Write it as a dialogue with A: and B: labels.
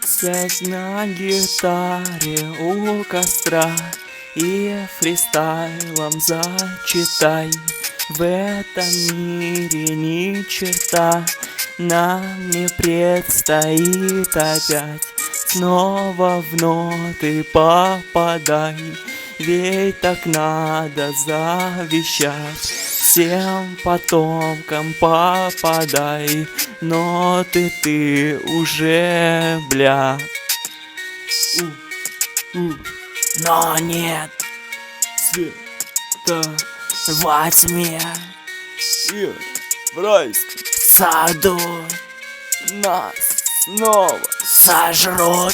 A: Сядь на гитаре у костра и фристайлом зачитай. В этом мире ни черта нам не предстоит опять. Снова в ноты попадай, ведь так надо завещать. Всем потомкам попадай, ноты ты уже, бля. Но нет света во тьме, и в райском саду нас снова сожрут.